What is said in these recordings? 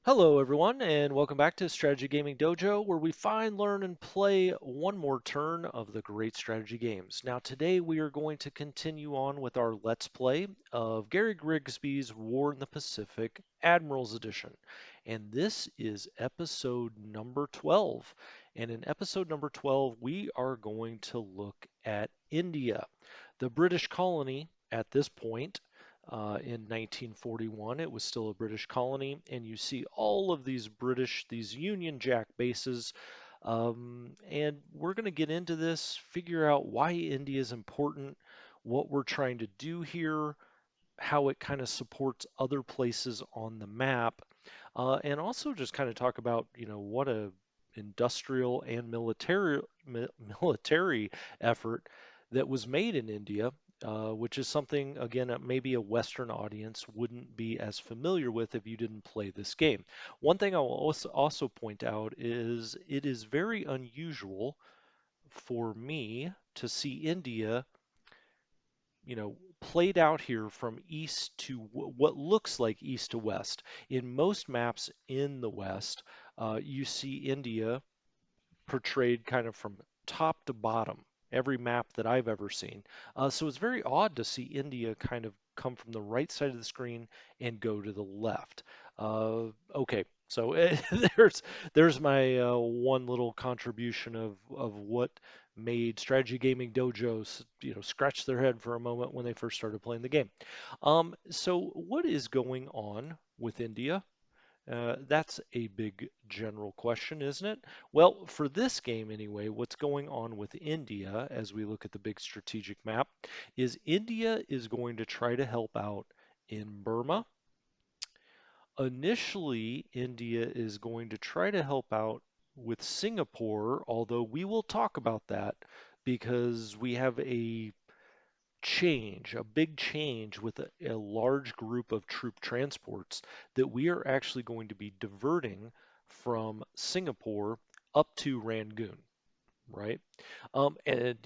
Hello, everyone, and welcome back to Strategy Gaming Dojo, where we find, learn, and play one more turn of the great strategy games. Now, today we are going to continue on with our Let's Play of Gary Grigsby's War in the Pacific Admiral's Edition. And this is episode number 12. And in episode number 12, we are going to look at India, the British colony at this point in 1941. It was still a British colony, and you see all of these Union Jack bases. And we're going to get into this, figure out why India is important, what we're trying to do here, how it kind of supports other places on the map, and also just kind of talk about, what a industrial and military effort that was made in India, which is something, again, maybe a Western audience wouldn't be as familiar with if you didn't play this game. One thing I will also point out is it is very unusual for me to see India played out here from east to what looks like east to west. In most maps in the West, you see India portrayed kind of from top to bottom, every map that I've ever seen. So it's very odd to see India kind of come from the right side of the screen and go to the left. Okay, so there's my one little contribution of what made Strategy Gaming Dojos, scratch their head for a moment when they first started playing the game. So what is going on with India? That's a big general question, isn't it? Well, for this game anyway, what's going on with India as we look at the big strategic map is India is going to try to help out in Burma. Initially, India is going to try to help out with Singapore, although we will talk about that because we have a big change with a large group of troop transports that we are actually going to be diverting from Singapore up to Rangoon, right? And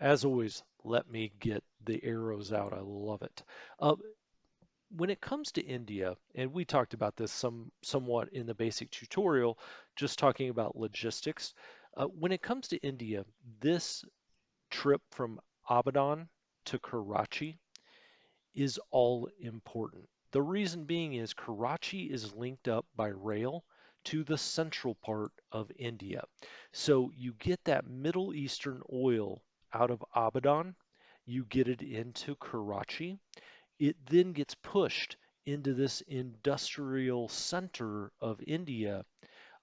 as always, let me get the arrows out. I love it. When it comes to India, and we talked about this somewhat in the basic tutorial, just talking about logistics. When it comes to India, this trip from Abadan to Karachi is all important. The reason being is Karachi is linked up by rail to the central part of India. So you get that Middle Eastern oil out of Abadan, you get it into Karachi, it then gets pushed into this industrial center of India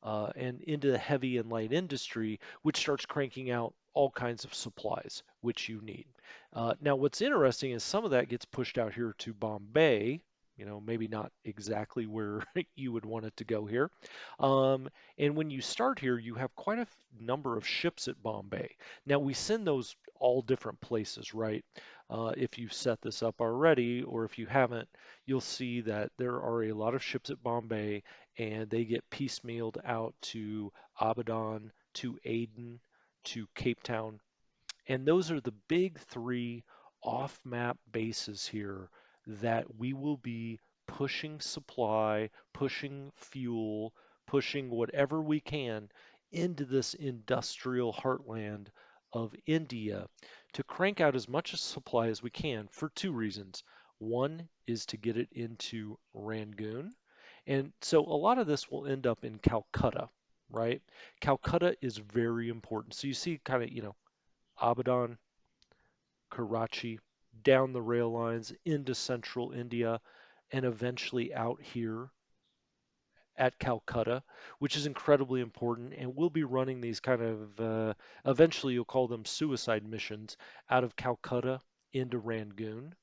and into the heavy and light industry, which starts cranking out all kinds of supplies which you need. Now, what's interesting is some of that gets pushed out here to Bombay. Maybe not exactly where you would want it to go here. And when you start here, you have quite a number of ships at Bombay. Now, we send those all different places, right? If you've set this up already, or if you haven't, you'll see that there are a lot of ships at Bombay and they get piecemealed out to Abadan, to Aden, to Cape Town. And those are the big three off-map bases here that we will be pushing supply, pushing fuel, pushing whatever we can into this industrial heartland of India to crank out as much supply as we can for two reasons. One is to get it into Rangoon, and so a lot of this will end up in Calcutta, right? Calcutta is very important. So you see kind of, Abadan, Karachi, down the rail lines into central India, and eventually out here at Calcutta, which is incredibly important. And we'll be running these kind of, eventually you'll call them suicide missions out of Calcutta into Rangoon.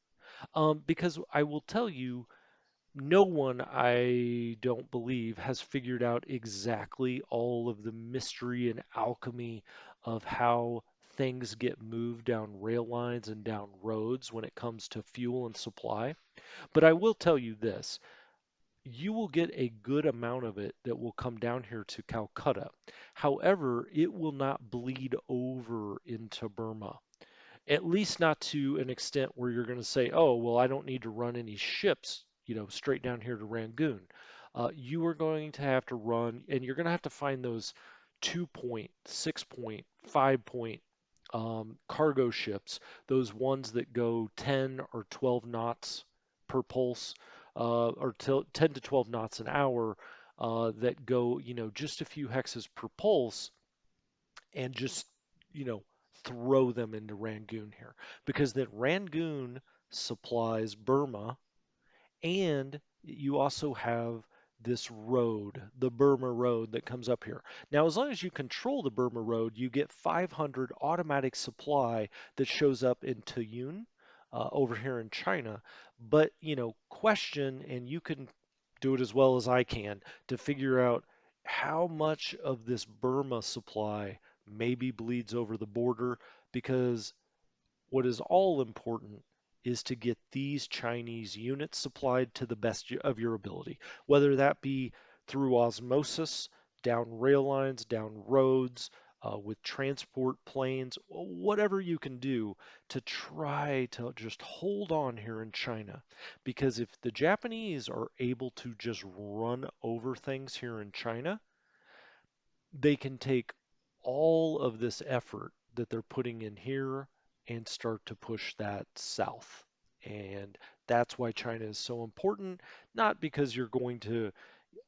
Because I will tell you, no one, I don't believe, has figured out exactly all of the mystery and alchemy of how things get moved down rail lines and down roads when it comes to fuel and supply. But I will tell you this. You will get a good amount of it that will come down here to Calcutta. However, it will not bleed over into Burma, at least not to an extent where you're going to say, oh, well, I don't need to run any ships straight down here to Rangoon. You are going to have to run, and you're going to have to find those 2 point, 6 point, 5 point cargo ships, those ones that go 10 or 12 knots per pulse, or 10 to 12 knots an hour, that go, just a few hexes per pulse, and just, you know, throw them into Rangoon here. Because then Rangoon supplies Burma, and you also have this road, the Burma Road that comes up here. Now, as long as you control the Burma Road, you get 500 automatic supply that shows up in Taiyuan, over here in China. But, question, and you can do it as well as I can to figure out how much of this Burma supply maybe bleeds over the border, because what is all important is to get these Chinese units supplied to the best of your ability, whether that be through osmosis, down rail lines, down roads, with transport planes, whatever you can do to try to just hold on here in China. Because if the Japanese are able to just run over things here in China, they can take all of this effort that they're putting in here and start to push that south. And that's why China is so important, not because you're going to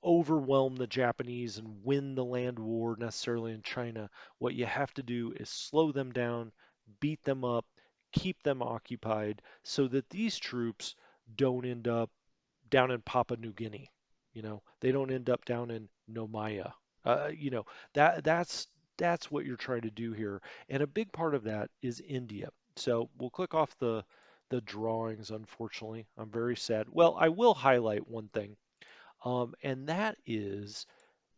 overwhelm the Japanese and win the land war necessarily in China. What you have to do is slow them down, beat them up, keep them occupied so that these troops don't end up down in Papua New Guinea. They don't end up down in Nomaya. Uh, you know, that's what you're trying to do here. And a big part of that is India. So we'll click off the drawings, unfortunately. I'm very sad. Well, I will highlight one thing, and that is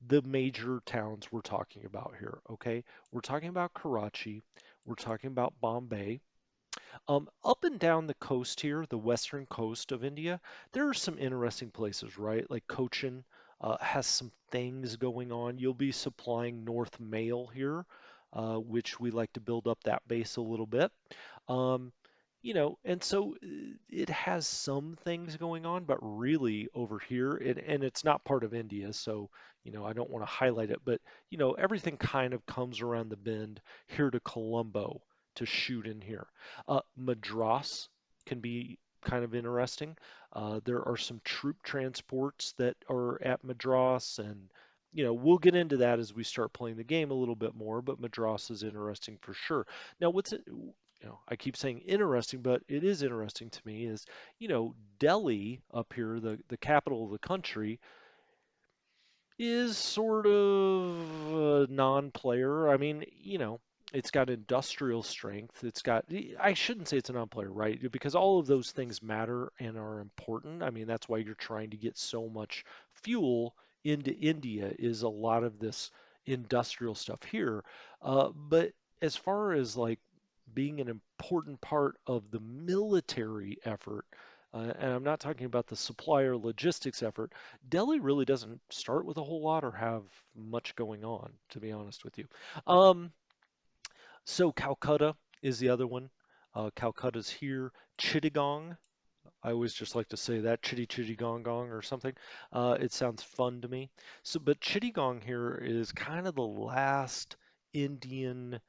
the major towns we're talking about here, okay? We're talking about Karachi, we're talking about Bombay, up and down the coast here, the western coast of India, there are some interesting places, right? Like Cochin has some things going on. You'll be supplying North Mail here, which we like to build up that base a little bit. Um, and so it has some things going on, but really over here, and it's not part of India, so I don't want to highlight it, but everything kind of comes around the bend here to Colombo to shoot in here. Madras can be kind of interesting. There are some troop transports that are at Madras, and we'll get into that as we start playing the game a little bit more. But Madras is interesting for sure. Now, I keep saying interesting, but it is interesting to me is Delhi up here, the capital of the country, is sort of a non-player. I mean, it's got industrial strength. I shouldn't say it's a non-player, right? Because all of those things matter and are important. I mean, that's why you're trying to get so much fuel into India, is a lot of this industrial stuff here. But as far as like being an important part of the military effort, and I'm not talking about the supplier logistics effort, Delhi really doesn't start with a whole lot or have much going on, to be honest with you. Um, so Calcutta is the other one. Calcutta's here. Chittagong, I always just like to say that, chitty chitty gong gong or something. It sounds fun to me. But Chittagong here is kind of the last Indian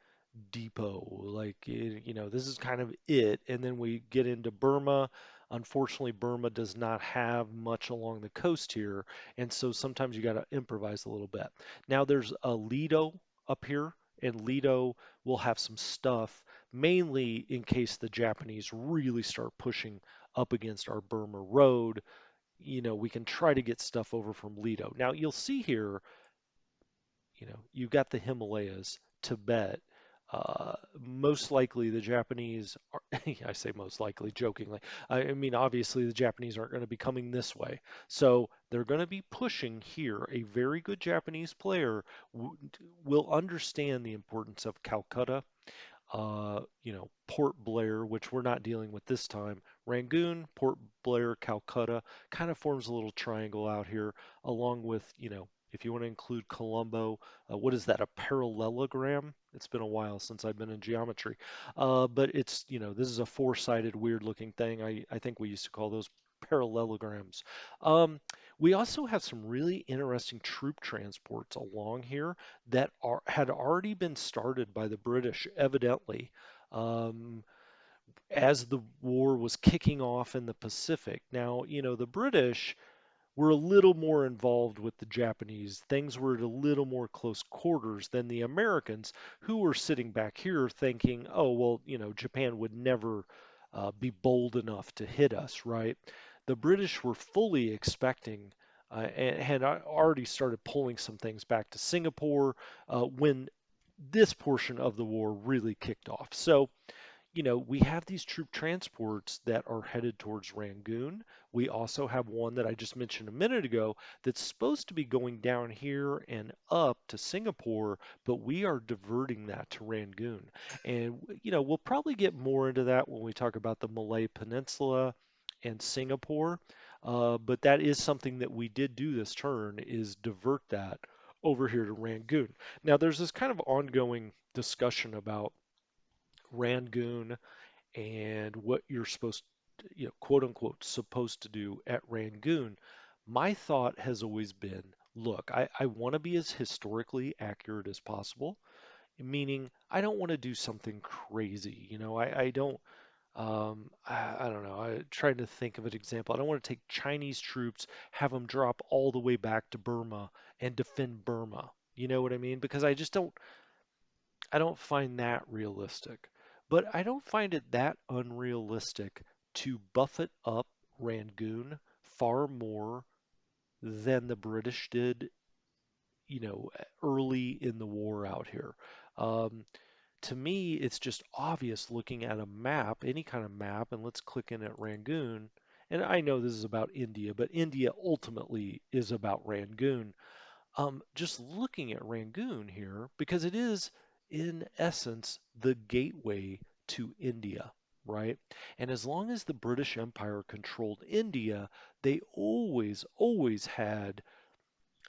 depot. Like, this is kind of it. And then we get into Burma. Unfortunately, Burma does not have much along the coast here. And so sometimes you got to improvise a little bit. Now there's a Lido up here, and Lido will have some stuff, mainly in case the Japanese really start pushing up against our Burma road. We can try to get stuff over from Lido. Now you'll see here, you've got the Himalayas, Tibet. Most likely the Japanese are, I say most likely jokingly. I mean, obviously the Japanese aren't going to be coming this way. So they're going to be pushing here. A very good Japanese player will understand the importance of Calcutta, Port Blair, which we're not dealing with this time. Rangoon, Port Blair, Calcutta kind of forms a little triangle out here, along with, if you want to include Colombo, what is that, a parallelogram? It's been a while since I've been in geometry. But it's, this is a four-sided weird looking thing. I think we used to call those parallelograms. Um, we also have some really interesting troop transports along here that had already been started by the British, evidently. Um, as the war was kicking off in the Pacific. Now, the British were a little more involved with the Japanese. Things were at a little more close quarters than the Americans, who were sitting back here thinking, oh, well, Japan would never be bold enough to hit us, right? The British were fully expecting and had already started pulling some things back to Singapore when this portion of the war really kicked off. So, we have these troop transports that are headed towards Rangoon. We also have one that I just mentioned a minute ago that's supposed to be going down here and up to Singapore, but we are diverting that to Rangoon. And, we'll probably get more into that when we talk about the Malay Peninsula and Singapore. But that is something that we did do this turn is divert that over here to Rangoon. Now, there's this kind of ongoing discussion about Rangoon and what you're supposed to, quote unquote, supposed to do at Rangoon. My thought has always been, look, I want to be as historically accurate as possible, meaning I don't want to do something crazy. I don't, I don't know. I trying to think of an example. I don't want to take Chinese troops, have them drop all the way back to Burma and defend Burma. You know what I mean? Because I don't find that realistic. But I don't find it that unrealistic to buffet up Rangoon far more than the British did, early in the war out here. Um, to me, it's just obvious looking at a map, any kind of map, and let's click in at Rangoon. And I know this is about India, but India ultimately is about Rangoon. Just looking at Rangoon here, because it is, in essence, the gateway to India, right? And as long as the British Empire controlled India, they always, always had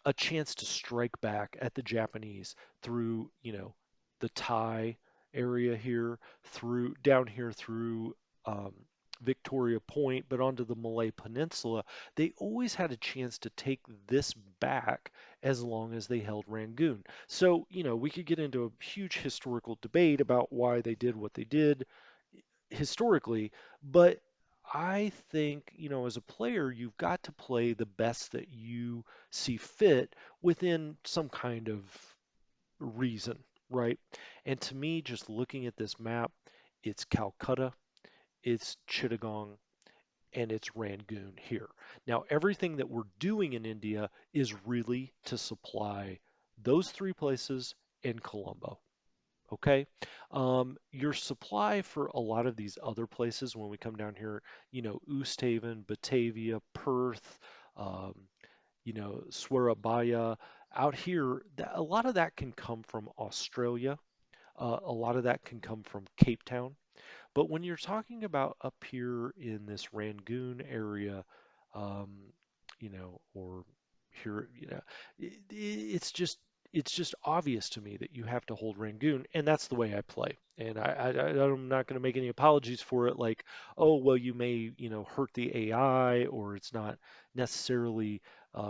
a chance to strike back at the Japanese through, the Thai area here, through down here through um, Victoria Point, but onto the Malay Peninsula. They always had a chance to take this back as long as they held Rangoon. So, we could get into a huge historical debate about why they did what they did historically, but I think, as a player, you've got to play the best that you see fit within some kind of reason, right? And to me, just looking at this map, it's Calcutta, it's Chittagong, and it's Rangoon here. Now, everything that we're doing in India is really to supply those three places in Colombo. Okay. Your supply for a lot of these other places when we come down here, Oosthaven, Batavia, Perth, um, Surabaya, out here, a lot of that can come from Australia. A lot of that can come from Cape Town. But when you're talking about up here in this Rangoon area, um, or here, it's just obvious to me that you have to hold Rangoon, and that's the way I play. And I'm not going to make any apologies for it, like, oh, well, you may, hurt the AI, or it's not necessarily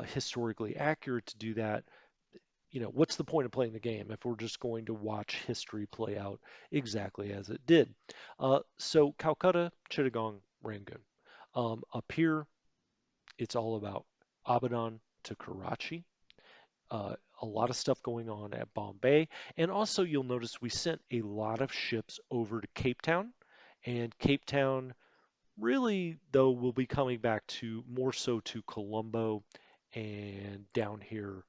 historically accurate to do that. What's the point of playing the game if we're just going to watch history play out exactly as it did? So Calcutta, Chittagong, Rangoon. Up here, it's all about Abadan to Karachi. A lot of stuff going on at Bombay. And also, you'll notice we sent a lot of ships over to Cape Town. And Cape Town really, though, we'll be coming back to more so to Colombo and down here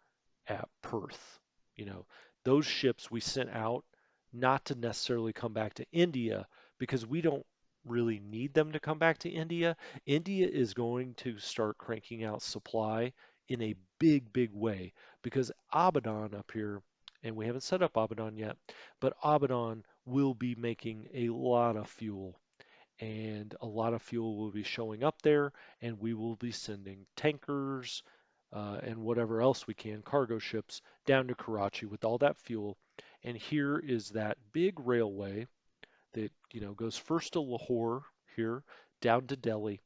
at Perth. You know, those ships we sent out not to necessarily come back to India because we don't really need them to come back to India. India is going to start cranking out supply in a big, big way because Abadan up here, and we haven't set up Abadan yet, but Abadan will be making a lot of fuel and a lot of fuel will be showing up there, and we will be sending tankers and whatever else we can, cargo ships, down to Karachi with all that fuel. And here is that big railway that goes first to Lahore here, down to Delhi,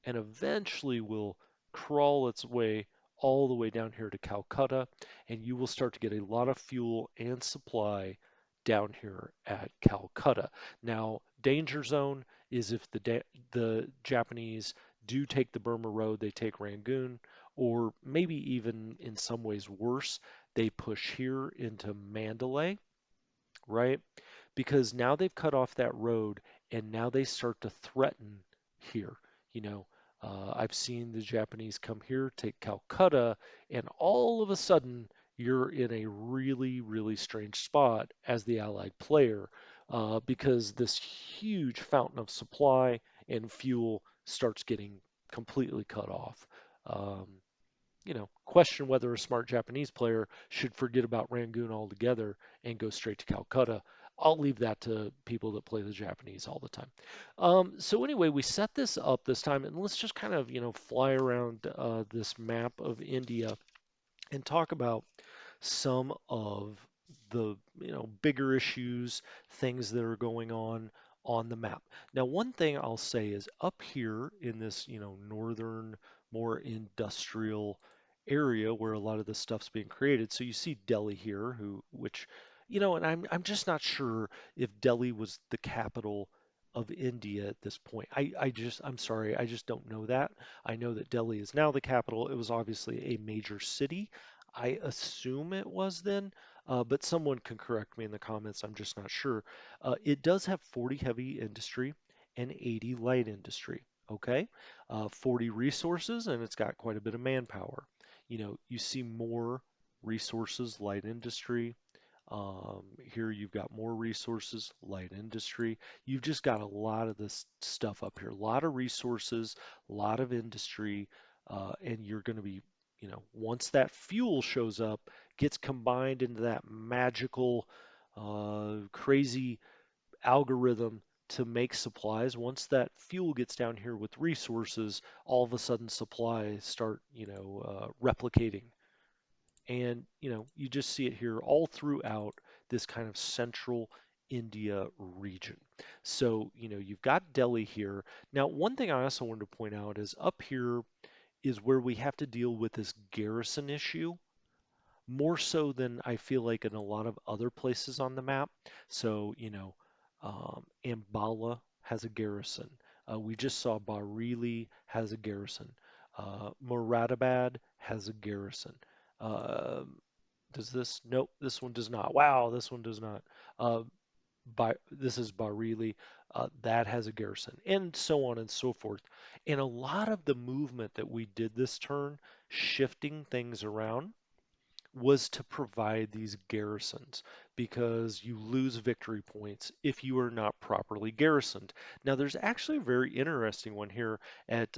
and eventually will crawl its way all the way down here to Calcutta, and you will start to get a lot of fuel and supply down here at Calcutta. Now, danger zone is if the Japanese do take the Burma Road, they take Rangoon, or maybe even in some ways worse, they push here into Mandalay, right? Because now they've cut off that road and now they start to threaten here. You know, I've seen the Japanese come here, take Calcutta, and all of a sudden you're in a really, really strange spot as the Allied player because this huge fountain of supply and fuel starts getting completely cut off. Um, question whether a smart Japanese player should forget about Rangoon altogether and go straight to Calcutta. I'll leave that to people that play the Japanese all the time. So anyway, we set this up this time, and let's just kind of, fly around this map of India and talk about some of the bigger issues, things that are going on the map. Now, one thing I'll say is up here in this northern, more industrial area where a lot of this stuff's being created. So you see Delhi here, which and I'm just not sure if Delhi was the capital of India at this point. I'm sorry, I just don't know that. I know that Delhi is now the capital. It was obviously a major city. I assume it was then, but someone can correct me in the comments. I'm just not sure. It does have 40 heavy industry and 80 light industry. Okay, 40 resources, and it's got quite a bit of manpower. You see more resources, light industry. Here you've got more resources, light industry. You've just got a lot of this stuff up here, a lot of resources, a lot of industry, and you're going to be, once that fuel shows up, gets combined into that magical, crazy algorithm to make supplies. Once that fuel gets down here with resources, all of a sudden supplies start, replicating and, you just see it here all throughout this kind of central India region. So, you've got Delhi here. Now, one thing I also wanted to point out is up here is where we have to deal with this garrison issue, more so than I feel like in a lot of other places on the map. So, Ambala has a garrison. We just saw Bareilly has a garrison. Moradabad has a garrison. Um does this? Nope, this one does not. Wow, this one does not. Uh, this is Bareilly. That has a garrison, and so on and so forth. And a lot of the movement that we did this turn, shifting things around, was to provide these garrisons because you lose victory points if you are not properly garrisoned. Now, there's actually a very interesting one here at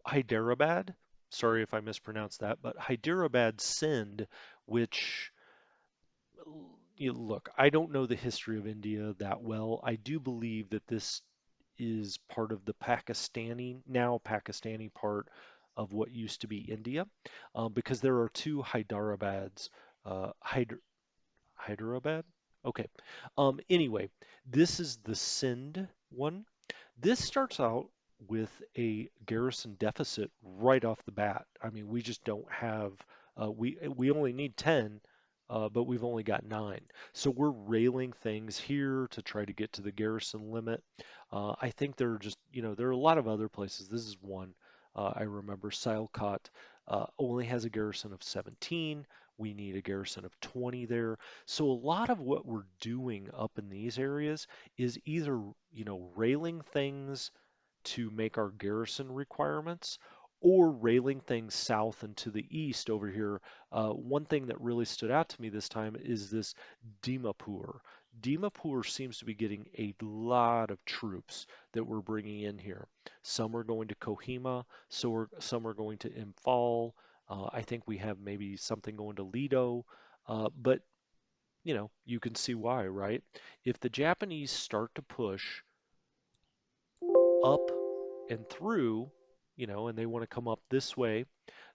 Hyderabad. Sorry if I mispronounced that, but Hyderabad Sindh, which look, I don't know the history of India that well. I do believe that this is part of the now Pakistani part of what used to be India, because there are two Hyderabad's. Hyderabad? Okay. Anyway, this is the Sindh one. This starts out with a garrison deficit right off the bat. I mean, we just don't have, we only need 10, but we've only got 9. So we're railing things here to try to get to the garrison limit. I think there are just, there are a lot of other places. This is one. I remember Sialkot only has a garrison of 17. We need a garrison of 20 there. So a lot of what we're doing up in these areas is either, railing things to make our garrison requirements or railing things south and to the east over here. One thing that really stood out to me this time is this Dimapur. Dimapur seems to be getting a lot of troops that we're bringing in here. Some are going to Kohima, some are going to Imphal. I think we have maybe something going to Lido, but you can see why, right? If the Japanese start to push up and through, and they want to come up this way,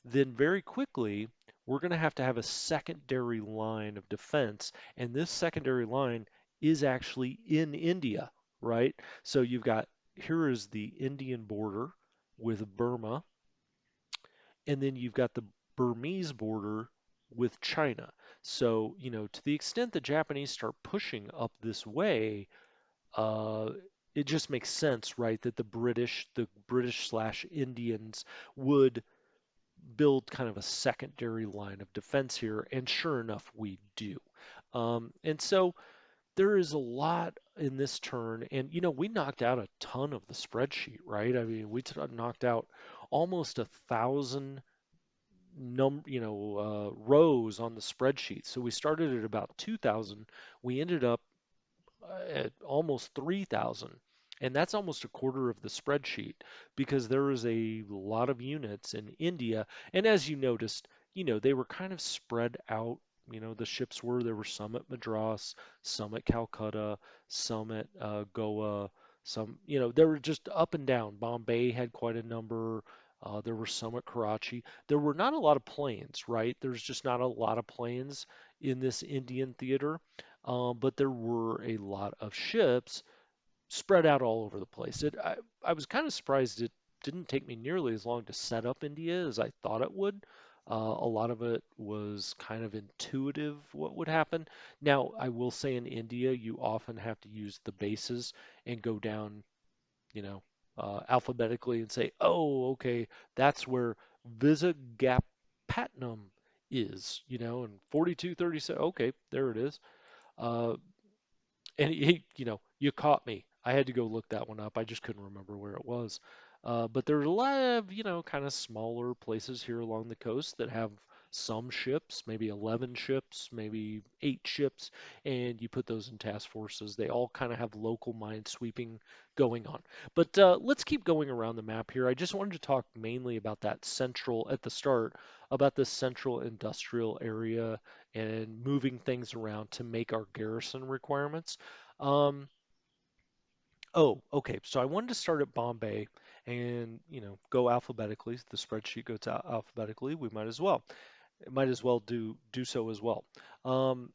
then very quickly we're going to have a secondary line of defense. And this secondary line is actually in India, right? So you've got here is the Indian border, with Burma, and then you've got the Burmese border with China. So, to the extent the Japanese start pushing up this way, uh, it just makes sense, right, that the British slash Indians would build kind of a secondary line of defense here, and sure enough, we do. And so there is a lot in this turn, and we knocked out a ton of the spreadsheet, right? I mean, we knocked out almost 1,000 rows on the spreadsheet. So we started at about 2,000. We ended up at almost 3,000. And that's almost a quarter of the spreadsheet because there was a lot of units in India. And as you noticed, they were kind of spread out. The ships were, there were some at Madras, some at Calcutta, some at Goa, some, they were just up and down. Bombay had quite a number. There were some at Karachi. There were not a lot of planes, right? There's just not a lot of planes in this Indian theater. But there were a lot of ships spread out all over the place. I was kind of surprised it didn't take me nearly as long to set up India as I thought it would. A lot of it was kind of intuitive what would happen. Now, I will say in India, you often have to use the bases and go down, alphabetically and say, oh, okay, that's where Visakhapatnam is, and 4237. Okay, there it is. Uh, and you caught me. I had to go look that one up. I just couldn't remember where it was. But there's a lot of, kind of smaller places here along the coast that have some ships, maybe 11 ships, maybe 8 ships, and you put those in task forces. They all kind of have local mine sweeping going on. But let's keep going around the map here. I just wanted to talk mainly about that central, at the start, about this central industrial area and moving things around to make our garrison requirements. Um, oh, okay. So I wanted to start at Bombay and, go alphabetically. The spreadsheet goes out alphabetically. We might as well. It might as well do so as well. Um,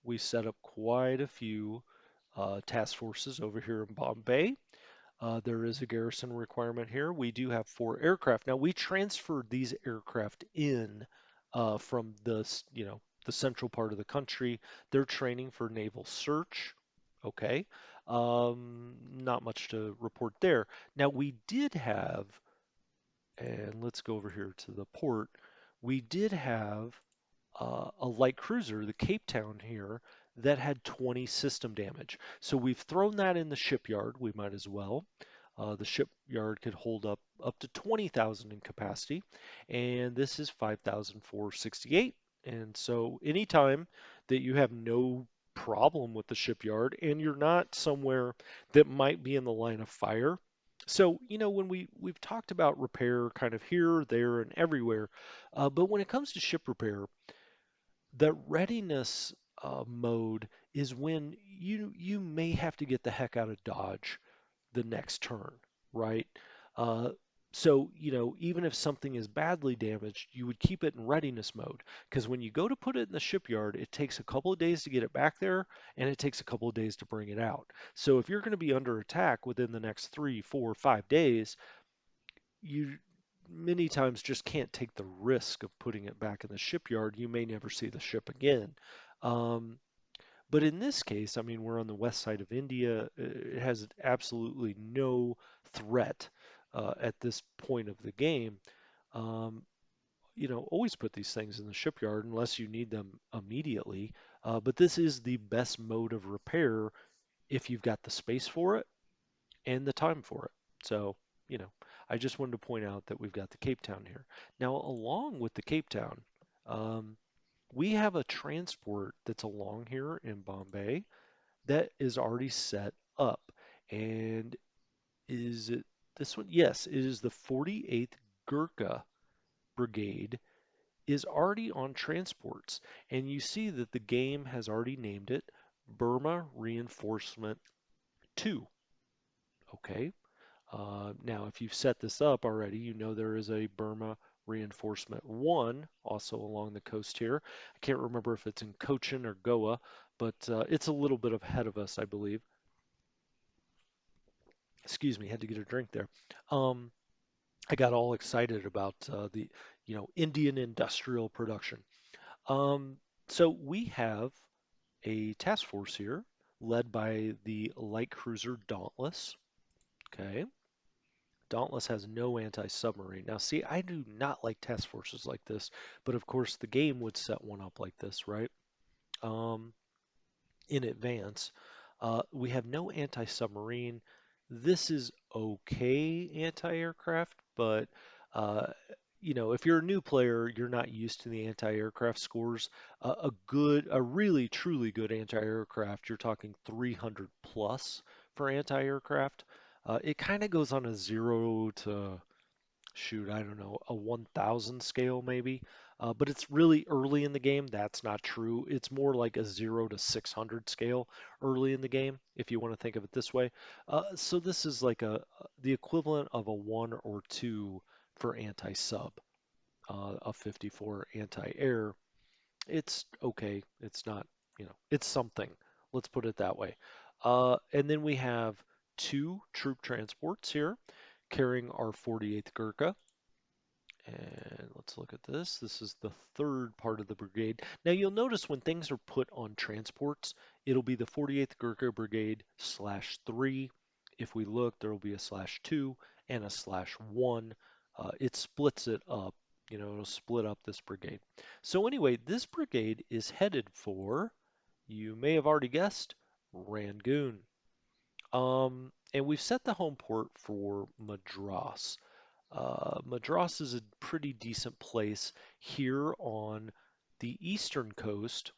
we set up quite a few task forces over here in Bombay. There is a garrison requirement here. We do have 4 aircraft. Now we transferred these aircraft in from the central part of the country. They're training for naval search. Okay. Not much to report there. Now we did have, and let's go over here to the port. We did have a light cruiser, the Cape Town here, that had 20 system damage. So we've thrown that in the shipyard. We might as well. The shipyard could hold up to 20,000 in capacity, and this is 5,468. And so anytime that you have no problem with the shipyard and you're not somewhere that might be in the line of fire. So, when we've talked about repair kind of here, there, and everywhere, but when it comes to ship repair, the readiness mode is when you may have to get the heck out of Dodge the next turn, right? Uh, so, even if something is badly damaged, you would keep it in readiness mode because when you go to put it in the shipyard, it takes a couple of days to get it back there and it takes a couple of days to bring it out. So, if you're going to be under attack within the next 3, 4, 5 days, you many times just can't take the risk of putting it back in the shipyard. You may never see the ship again. Um, but in this case, I mean, we're on the west side of India. It has absolutely no threat at this point of the game. Um, always put these things in the shipyard unless you need them immediately. But this is the best mode of repair if you've got the space for it and the time for it. So, you know, I just wanted to point out that we've got the Cape Town here. Now, along with the Cape Town, um, we have a transport that's along here in Bombay that is already set up. And is it this one? Yes, it is the 48th Gurkha Brigade is already on transports. And you see that the game has already named it Burma Reinforcement 2. Okay. Now, if you've set this up already, you know there is a Burma Reinforcement 1 also along the coast here. I can't remember if it's in Cochin or Goa, but it's a little bit ahead of us, I believe. Excuse me, had to get a drink there. Um, I got all excited about the Indian industrial production. Um, so we have a task force here led by the light cruiser Dauntless. Okay. Dauntless has no anti-submarine. Now, see, I do not like task forces like this, but of course the game would set one up like this, right? Um, in advance. We have no anti-submarine. This is okay anti-aircraft, but uh, if you're a new player, you're not used to the anti-aircraft scores. A really, truly good anti-aircraft, you're talking 300 plus for anti-aircraft. It kind of goes on a 0 to shoot, I don't know, a 1000 scale maybe. But it's really early in the game. That's not true. It's more like a 0 to 600 scale early in the game, if you want to think of it this way. So this is like the equivalent of a 1 or 2 for anti-sub, a 54 anti-air. It's okay. It's not, it's something. Let's put it that way. And then we have two troop transports here carrying our 48th Gurkha. And let's look at this. This is the third part of the brigade. Now you'll notice when things are put on transports, it'll be the 48th Gurkha Brigade /3. If we look, there will be a /2 and a /1. It splits it up. It'll split up this brigade. So anyway, this brigade is headed for, you may have already guessed, Rangoon. And we've set the home port for Madras. Madras is a pretty decent place here on the eastern coast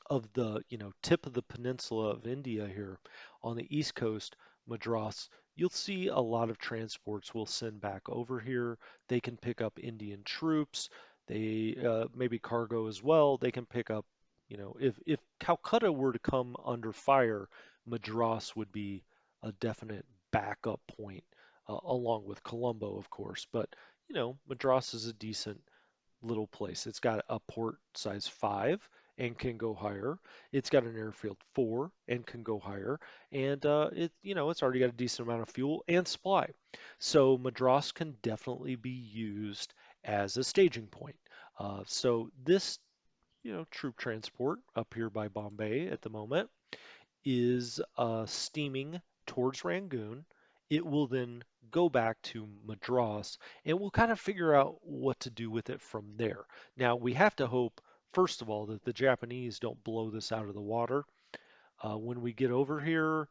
of the, tip of the peninsula of India here on the east coast, Madras. You'll see a lot of transports we'll send back over here. They can pick up Indian troops. They maybe cargo as well. They can pick up, if Calcutta were to come under fire, Madras would be a definite backup point, along with Colombo, of course. But Madras is a decent little place. It's got a port size 5 and can go higher. It's got an airfield 4 and can go higher. And it's already got a decent amount of fuel and supply. So Madras can definitely be used as a staging point. So this, troop transport up here by Bombay at the moment is steaming towards Rangoon. It will then go back to Madras, and we'll kind of figure out what to do with it from there. Now, we have to hope, first of all, that the Japanese don't blow this out of the water. When we get over here,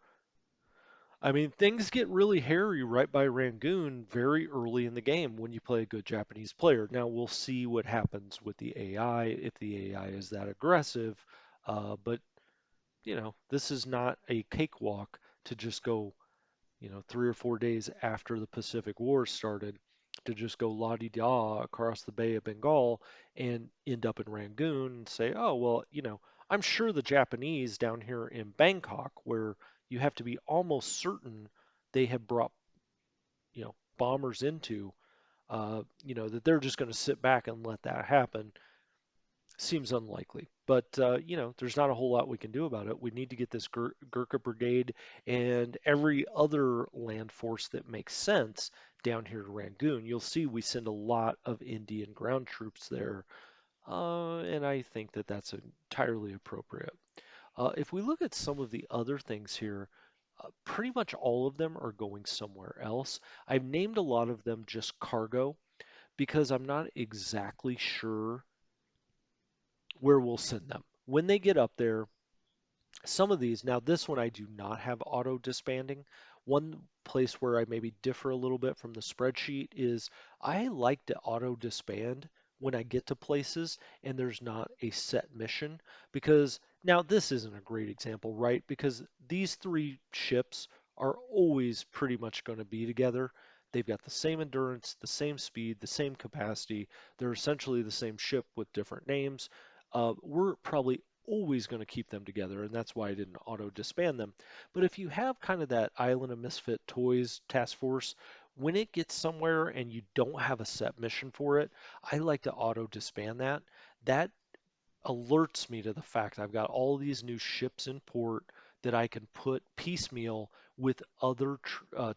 I mean, things get really hairy right by Rangoon very early in the game when you play a good Japanese player. Now, we'll see what happens with the AI, if the AI is that aggressive. But this is not a cakewalk to just go, 3 or 4 days after the Pacific War started, to just go la-di-da across the Bay of Bengal and end up in Rangoon and say, oh, well, I'm sure the Japanese down here in Bangkok, where you have to be almost certain they have brought, bombers into, that they're just going to sit back and let that happen seems unlikely. But there's not a whole lot we can do about it. We need to get this Gurkha Brigade and every other land force that makes sense down here to Rangoon. You'll see we send a lot of Indian ground troops there, and I think that that's entirely appropriate. If we look at some of the other things here, pretty much all of them are going somewhere else. I've named a lot of them just cargo because I'm not exactly sure where we'll send them. When they get up there, some of these, now this one I do not have auto disbanding. One place where I maybe differ a little bit from the spreadsheet is I like to auto disband when I get to places and there's not a set mission, because now this isn't a great example, right? Because these three ships are always pretty much going to be together. They've got the same endurance, the same speed, the same capacity. They're essentially the same ship with different names. We're probably always going to keep them together, and that's why I didn't auto disband them. But if you have kind of that Island of Misfit Toys task force, when it gets somewhere and you don't have a set mission for it, I like to auto disband that. That alerts me to the fact I've got all these new ships in port that I can put piecemeal with other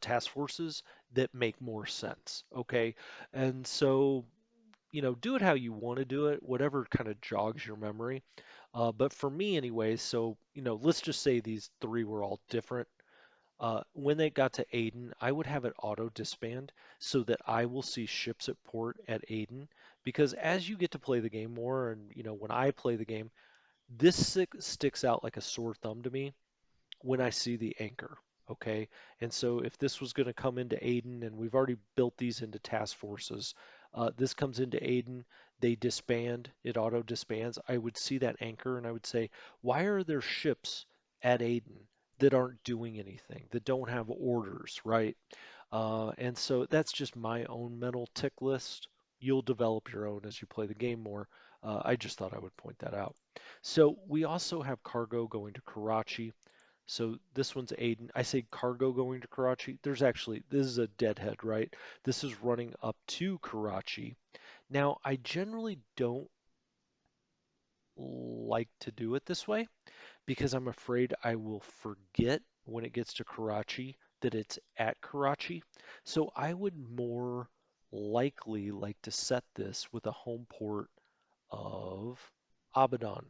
task forces that make more sense. Okay. And so, do it how you want to do it, whatever kind of jogs your memory. But for me, anyway, so, let's just say these three were all different. When they got to Aden, I would have it auto disband so that I will see ships at port at Aden. Because as you get to play the game more, and when I play the game, this sticks out like a sore thumb to me when I see the anchor. Okay. And so if this was going to come into Aden, and we've already built these into task forces, this comes into Aden, they disband, it auto disbands. I would see that anchor and I would say, why are there ships at Aden that aren't doing anything, that don't have orders, right? And so that's just my own mental tick list. You'll develop your own as you play the game more. I just thought I would point that out. So we also have cargo going to Karachi. So this one's Aden. I say cargo going to Karachi. This is a deadhead, right? This is running up to Karachi. Now, I generally don't like to do it this way because I'm afraid I will forget when it gets to Karachi that it's at Karachi. So I would more likely like to set this with a home port of Abadan.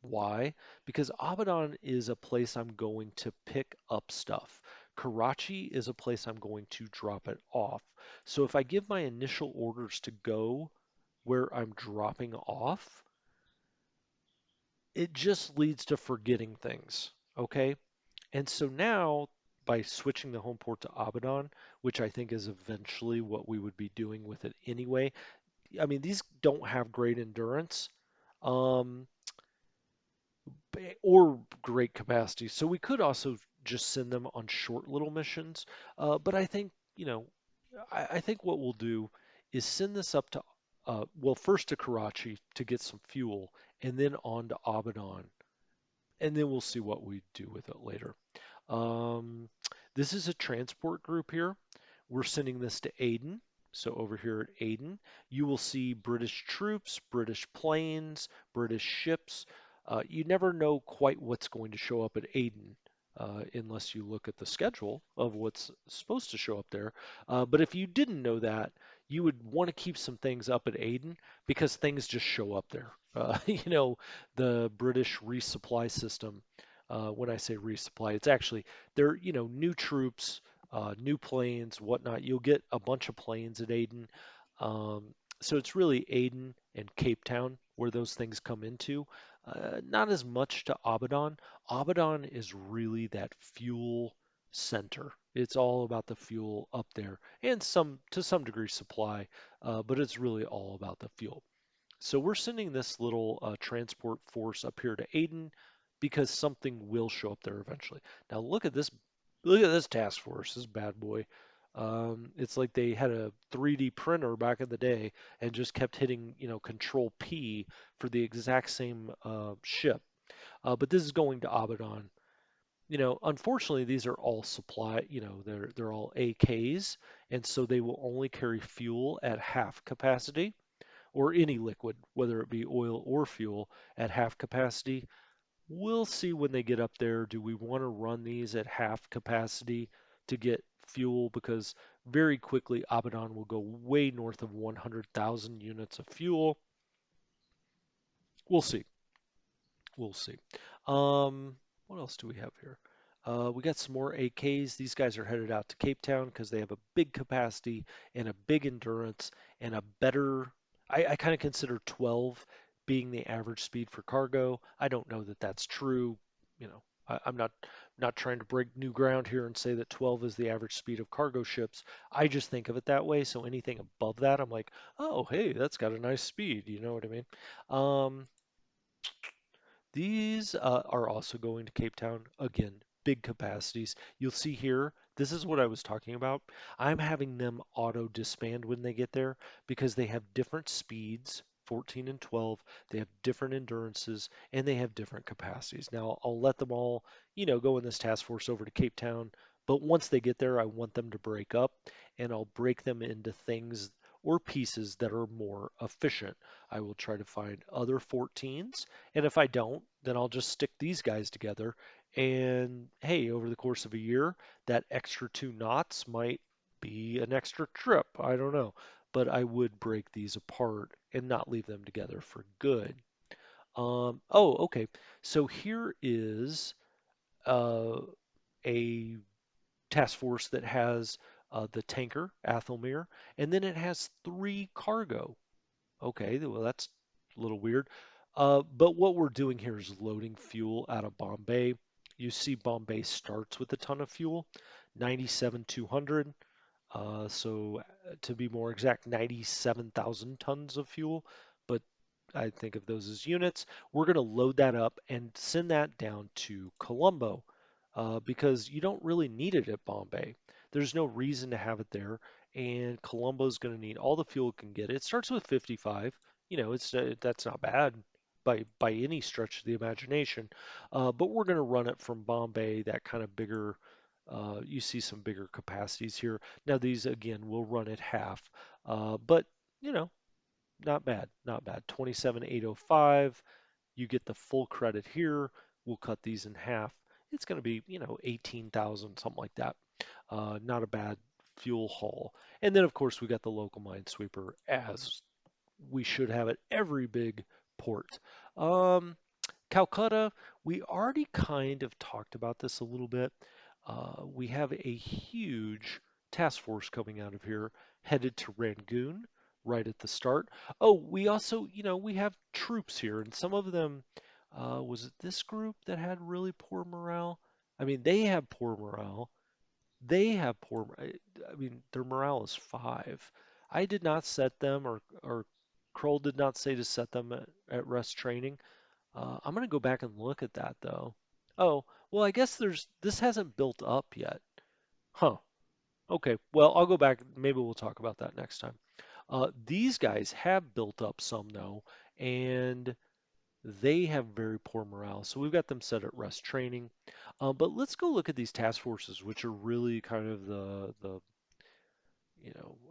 Why? Because Abadan is a place I'm going to pick up stuff. Karachi is a place I'm going to drop it off. So if I give my initial orders to go where I'm dropping off, it just leads to forgetting things. Okay? And so now, by switching the home port to Abadan, which I think is eventually what we would be doing with it anyway, I mean, these don't have great endurance. Um, or great capacity. So we could also just send them on short little missions. But I think, I think what we'll do is send this up to, well, first to Karachi to get some fuel, and then on to Abadan, and then we'll see what we do with it later. Um, this is a transport group here. We're sending this to Aden. So over here at Aden, you will see British troops, British planes, British ships. You never know quite what's going to show up at Aden unless you look at the schedule of what's supposed to show up there. But if you didn't know that, you would want to keep some things up at Aden because things just show up there. The British resupply system. When I say resupply, it's actually they're new troops, new planes, whatnot. You'll get a bunch of planes at Aden. So it's really Aden and Cape Town where those things come into. Not as much to Abadan. Abadan is really that fuel center. It's all about the fuel up there and to some degree supply, but it's really all about the fuel. So we're sending this little transport force up here to Aden because something will show up there eventually. Now look at this. Look at this task force. This bad boy. It's like they had a 3D printer back in the day and just kept hitting, Control P for the exact same ship. But this is going to Abadan. Unfortunately, these are all supply. They're all AKs, and so they will only carry fuel at half capacity or any liquid, whether it be oil or fuel, at half capacity. We'll see when they get up there. Do we want to run these at half capacity to get fuel? Because very quickly, Abaddon will go way north of 100,000 units of fuel. We'll see. We'll see. Um, what else do we have here? We got some more AKs. These guys are headed out to Cape Town because they have a big capacity and a big endurance and a better. I kind of consider 12 being the average speed for cargo. I don't know that that's true. I'm not trying to break new ground here and say that 12 is the average speed of cargo ships. I just think of it that way. So anything above that, I'm like, oh, hey, that's got a nice speed. You know what I mean? Um, these are also going to Cape Town. Again, big capacities. You'll see here, this is what I was talking about. I'm having them auto disband when they get there because they have different speeds, 14 and 12. They have different endurances and they have different capacities. Now, I'll let them all, go in this task force over to Cape Town. But once they get there, I want them to break up and I'll break them into things or pieces that are more efficient. I will try to find other 14s and if I don't, then I'll just stick these guys together And hey, over the course of a year, that extra 2 knots might be an extra trip. I don't know. But I would break these apart and not leave them together for good. Oh, okay. So here is uh, a task force that has the tanker, Athelmere, and then it has 3 cargo. Okay, well, that's a little weird. But what we're doing here is loading fuel out of Bombay. You see Bombay starts with a ton of fuel, 97,200. To be more exact, 97,000 tons of fuel, but I think of those as units. We're going to load that up and send that down to Colombo because you don't really need it at Bombay. There's no reason to have it there, and Colombo's going to need all the fuel it can get. It starts with 55. That's not bad by any stretch of the imagination. But we're going to run it from Bombay, that kind of bigger. You see some bigger capacities here. Now these again will run at half, but you know, not bad, not bad. 27,805. You get the full credit here. We'll cut these in half. It's going to be 18,000, something like that. Not a bad fuel haul. And then of course we got the local minesweeper as we should have at every big port. Um, Calcutta, we already kind of talked about this a little bit. We have a huge task force coming out of here, headed to Rangoon right at the start. Oh, we also, we have troops here, and some of them, was it this group that had really poor morale? I mean, they have poor morale. They have poor, I mean, their morale is 5. I did not set them, or Kroll did not say to set them at rest training. I'm gonna go back and look at that though. Oh, well, I guess this hasn't built up yet. Huh. Okay. Well, I'll go back. Maybe we'll talk about that next time. These guys have built up some though, and they have very poor morale. So we've got them set at rest training. But let's go look at these task forces, which are really kind of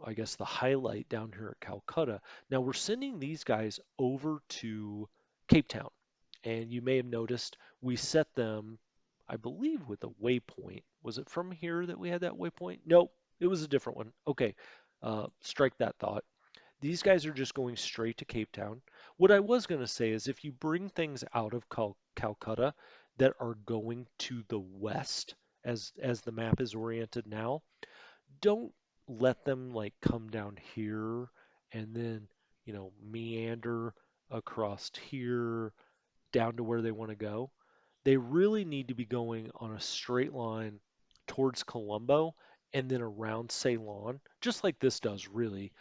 I guess the highlight down here at Calcutta. Now we're sending these guys over to Cape Town. And you may have noticed we set them, I believe, with a waypoint. Was it from here that we had that waypoint? Nope, it was a different one. Okay, strike that thought. These guys are just going straight to Cape Town. What I was going to say is if you bring things out of Calcutta that are going to the west, as the map is oriented now, don't let them like come down here and then, meander across here down to where they want to go. They really need to be going on a straight line towards Colombo and then around Ceylon, just like this does, really,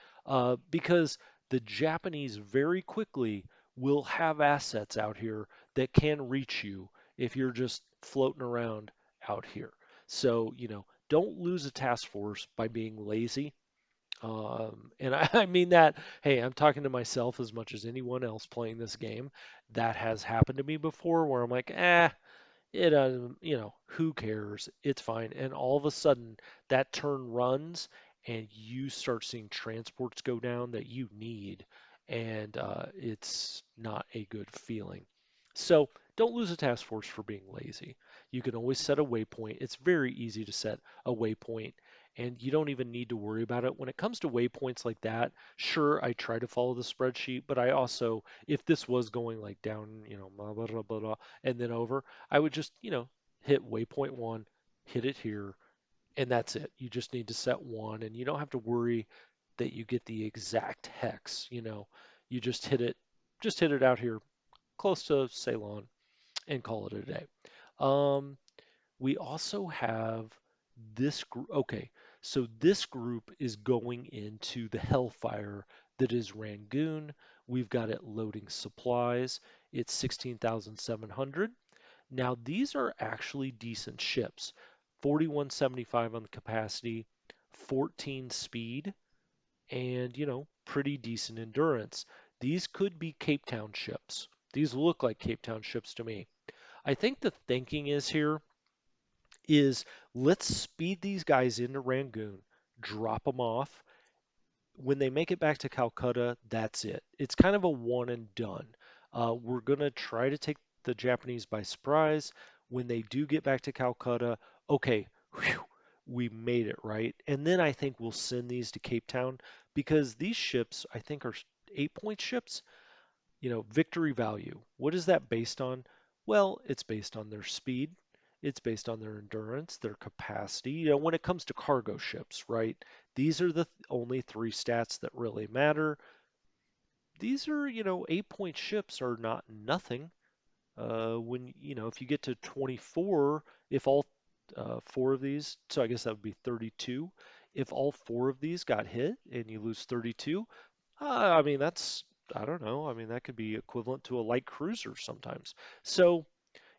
because the Japanese very quickly will have assets out here that can reach you if you're just floating around out here. So, don't lose a task force by being lazy. And I mean that, hey, I'm talking to myself as much as anyone else playing this game. That has happened to me before where I'm like, it doesn't, who cares? It's fine. And all of a sudden, that turn runs and you start seeing transports go down that you need. And it's not a good feeling. So don't lose a task force for being lazy. You can always set a waypoint. It's very easy to set a waypoint and you don't even need to worry about it. When it comes to waypoints like that, sure, I try to follow the spreadsheet, but I also, if this was going like down, blah, blah, blah, blah, blah, and then over, I would just, hit waypoint 1, hit it here, and that's it. You just need to set 1, and you don't have to worry that you get the exact hex. You just hit it out here close to Ceylon and call it a day. Um, we also have this group. Okay, so this group is going into the hellfire that is Rangoon. We've got it loading supplies. It's 16,700. Now, these are actually decent ships. 4175 on the capacity, 14 speed, and, pretty decent endurance. These could be Cape Town ships. These look like Cape Town ships to me. I think the thinking is here is let's speed these guys into Rangoon, drop them off. When they make it back to Calcutta, that's it. It's kind of a one and done. We're going to try to take the Japanese by surprise. when they do get back to Calcutta, okay, whew, we made it, right? And then I think we'll send these to Cape Town because these ships, I think, are 8-point ships. Victory value. What is that based on? Well, it's based on their speed, it's based on their endurance, their capacity. When it comes to cargo ships, right? These are the only three stats that really matter. These are, 8-point ships are not nothing. If you get to 24, if all four of these, so I guess that would be 32. If all four of these got hit and you lose 32, I mean, I don't know. I mean, that could be equivalent to a light cruiser sometimes. So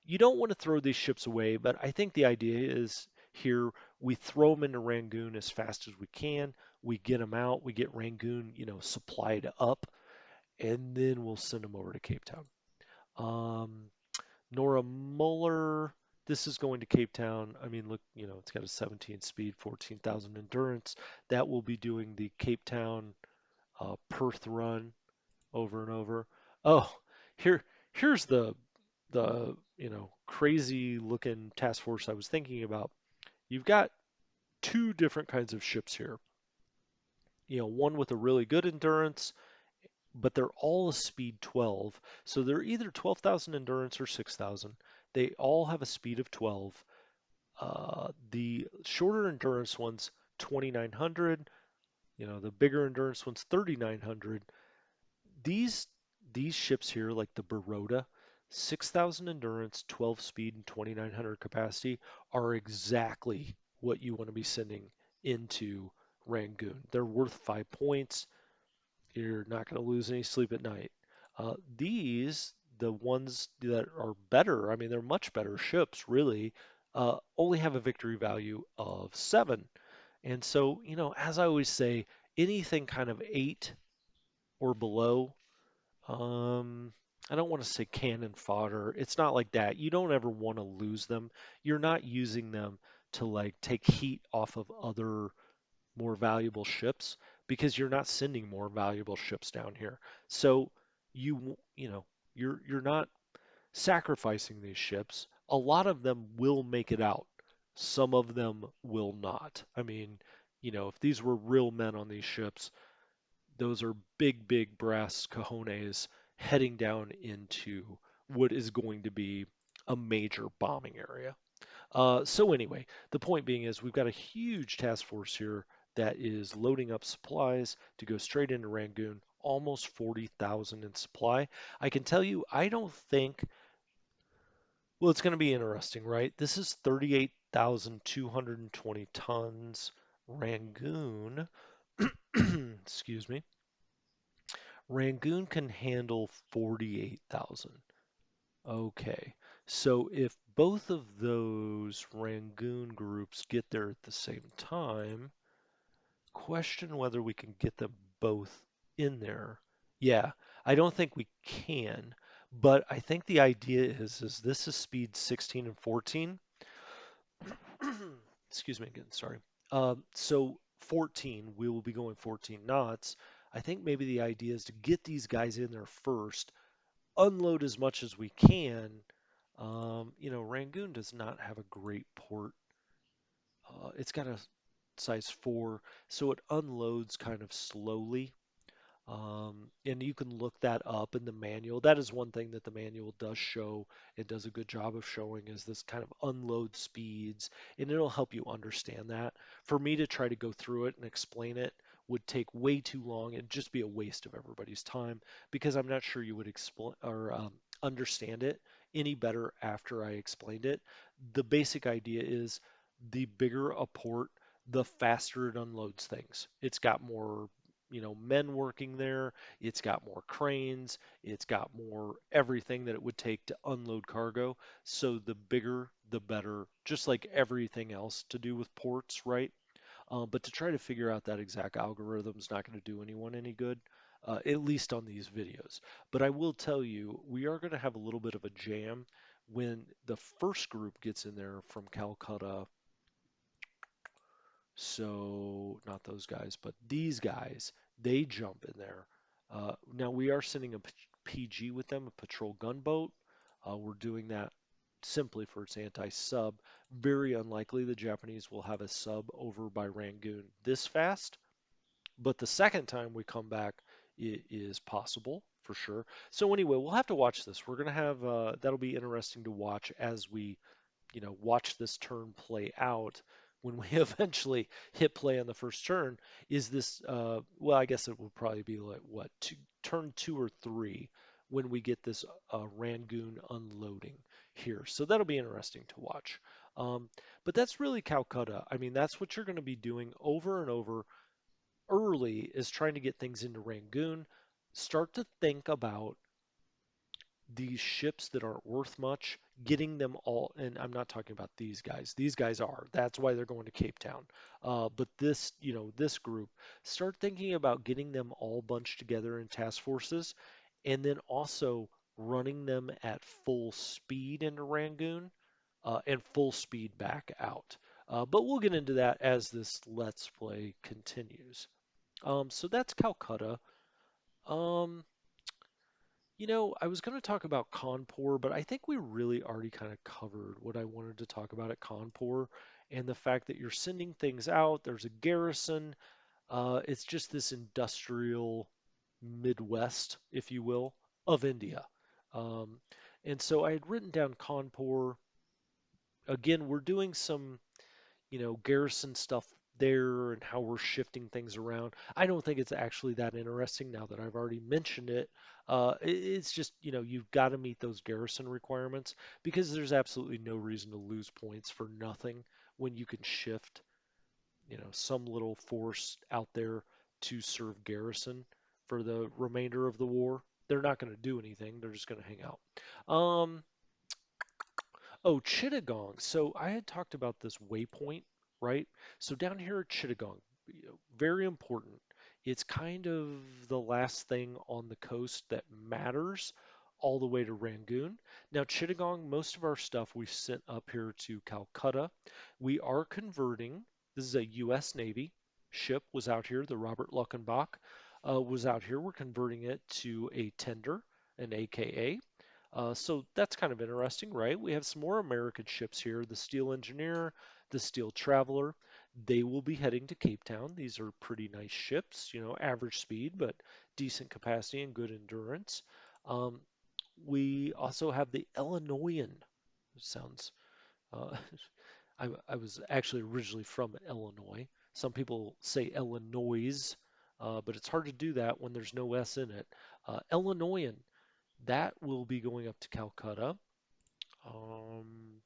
you don't want to throw these ships away, but I think the idea is here we throw them into Rangoon as fast as we can. We get them out. We get Rangoon, supplied up, and then we'll send them over to Cape Town. Um, Nora Muller, this is going to Cape Town. I mean, look, it's got a 17 speed, 14,000 endurance. That will be doing the Cape Town Perth run over and over. Oh, here here's the crazy looking task force I was thinking about. You've got two different kinds of ships here. One with a really good endurance, but they're all a speed 12. So they're either 12,000 endurance or 6,000. They all have a speed of 12. The shorter endurance one's 2,900. The bigger endurance one's 3,900. These these ships here, like the Baroda, 6,000 endurance, 12 speed, and 2,900 capacity, are exactly what you want to be sending into Rangoon. They're worth 5 points. You're not going to lose any sleep at night. The ones that are better, I mean, they're much better ships, really, only have a victory value of 7. And so, as I always say, anything kind of 8 or below, um, I don't want to say cannon fodder. It's not like that. You don't ever want to lose them. You're not using them to like take heat off of other more valuable ships because you're not sending more valuable ships down here. So you're not sacrificing these ships. A lot of them will make it out. Some of them will not. I mean, if these were real men on these ships, those are big, big brass cojones heading down into what is going to be a major bombing area. So anyway, the point being is we've got a huge task force here that is loading up supplies to go straight into Rangoon, almost 40,000 in supply. I can tell you, I don't think, well, it's going to be interesting, right? This is 38,220 tons. Rangoon, excuse me, Rangoon can handle 48,000. Okay. So if both of those Rangoon groups get there at the same time, question whether we can get them both in there. Yeah, I don't think we can, but I think the idea is this is speed 16 and 14. Excuse me again, sorry. So 14, we will be going 14 knots. I think maybe the idea is to get these guys in there first, unload as much as we can. Rangoon does not have a great port. It's got a size 4, so it unloads kind of slowly. And you can look that up in the manual. That is one thing that the manual does show. It does a good job of showing is this kind of unload speeds, and it'll help you understand that. For me to try to go through it and explain it would take way too long and just be a waste of everybody's time because I'm not sure you would explain or understand it any better after I explained it. The basic idea is the bigger a port, the faster it unloads things. It's got more men working there. It's got more cranes. It's got more everything that it would take to unload cargo. So the bigger, the better, just like everything else to do with ports, right? But to try to figure out that exact algorithm is not going to do anyone any good, at least on these videos. But I will tell you, we are going to have a little bit of a jam when the first group gets in there from Calcutta. So, not those guys, but these guys, they jump in there. Now, we are sending a PG with them, a patrol gunboat. We're doing that simply for its anti-sub. Very unlikely the Japanese will have a sub over by Rangoon this fast, but the second time we come back, it is possible for sure. So anyway, we'll have to watch this. We're gonna have that'll be interesting to watch as we watch this turn play out when we eventually hit play on the first turn. Is this, well, I guess it will probably be like what, turn two or three when we get this Rangoon unloading here. So that'll be interesting to watch. Um, but that's really Calcutta. I mean, that's what you're going to be doing over and over early is trying to get things into Rangoon. Start to think about these ships that aren't worth much, getting them all, and I'm not talking about these guys. These guys are. That's why they're going to Cape Town. But this, this group, start thinking about getting them all bunched together in task forces, and then also running them at full speed into Rangoon, and full speed back out. But we'll get into that as this Let's Play continues. So that's Calcutta. Um, I was going to talk about Kanpur, but I think we really already kind of covered what I wanted to talk about at Kanpur and the fact that you're sending things out. There's a garrison. It's just this industrial Midwest, if you will, of India. Um, and so I had written down Kanpur. Again, we're doing some Garrison stuff there and how we're shifting things around. I don't think it's actually that interesting now that I've already mentioned it. It's just, you've got to meet those Garrison requirements because there's absolutely no reason to lose points for nothing when you can shift, some little force out there to serve Garrison for the remainder of the war. They're not going to do anything. They're just going to hang out. Um, Oh, Chittagong. So I had talked about this waypoint, right? So down here at Chittagong, very important. It's kind of the last thing on the coast that matters all the way to Rangoon. Now, Chittagong, most of our stuff we sent up here to Calcutta. We are converting. This is a U.S. Navy ship was out here. The Robert Luckenbach was out here. We're converting it to a tender, an AKA. So that's kind of interesting, right? We have some more American ships here, the Steel Engineer, the Steel Traveler. They will be heading to Cape Town. These are pretty nice ships, average speed, but decent capacity and good endurance. Um, we also have the Illinoisan. Sounds, uh, I was actually originally from Illinois. Some people say Illinois, but it's hard to do that when there's no S in it. Illinoisan, that will be going up to Calcutta. Um,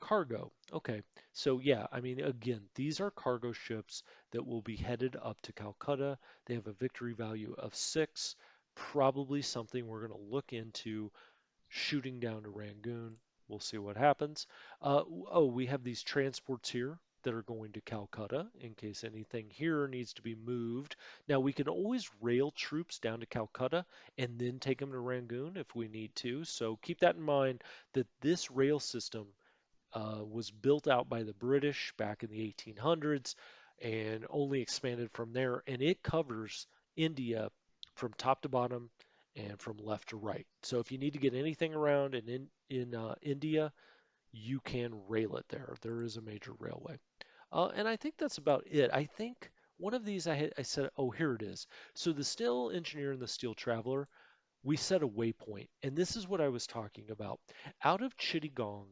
Cargo. Okay. So yeah, I mean, again, these are cargo ships that will be headed up to Calcutta. They have a victory value of 6, probably something we're going to look into shooting down to Rangoon. We'll see what happens. Oh, we have these transports here that are going to Calcutta in case anything here needs to be moved. Now, we can always rail troops down to Calcutta and then take them to Rangoon if we need to. So keep that in mind that this rail system was built out by the British back in the 1800s and only expanded from there. And it covers India from top to bottom and from left to right. So if you need to get anything around in India, you can rail it there. There is a major railway. And I think that's about it. I think one of these I said, oh, here it is. So the Steel Engineer and the Steel Traveler, we set a waypoint, and this is what I was talking about. Out of Chittagong,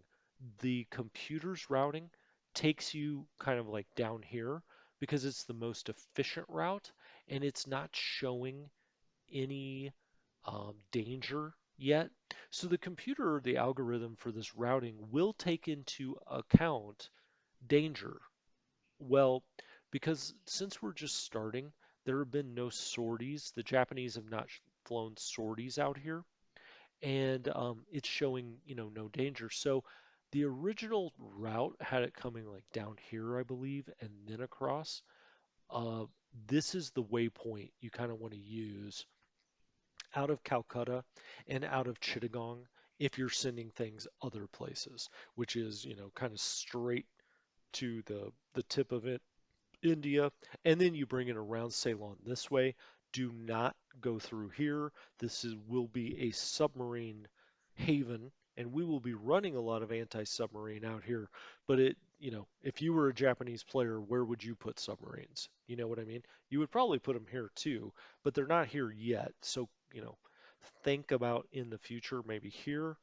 the computer's routing takes you kind of like down here because it's the most efficient route, and it's not showing any danger yet. So the computer, the algorithm for this routing will take into account danger. Well, because since we're just starting, there have been no sorties. The Japanese have not flown sorties out here, and it's showing, no danger. So the original route had it coming like down here, I believe, and then across. Uh, this is the waypoint you kind of want to use out of Calcutta and out of Chittagong if you're sending things other places, which is, kind of straight to the tip of it, India, and then you bring it around Ceylon this way. Do not go through here. This will be a submarine haven and we will be running a lot of anti-submarine out here. But if you were a Japanese player, where would you put submarines? You know what I mean? You would probably put them here too, but they're not here yet. So, think about in the future, maybe here,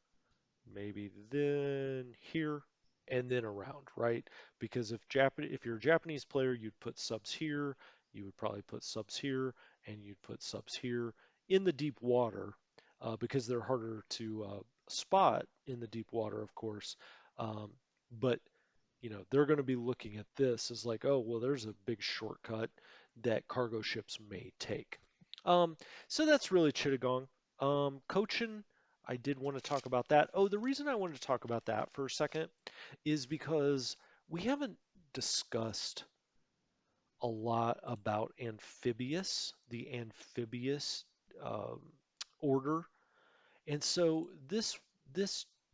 maybe then here, and then around, right? Because if you're a Japanese player, you'd put subs here, you would probably put subs here, and you'd put subs here in the deep water, because they're harder to spot in the deep water, of course. Um, but they're going to be looking at this as like, oh, well, there's a big shortcut that cargo ships may take. Um, so that's really Chittagong. Cochin, I did want to talk about that. Oh, the reason I wanted to talk about that for a second is because we haven't discussed a lot about Amphibious, the Amphibious um, order. And so this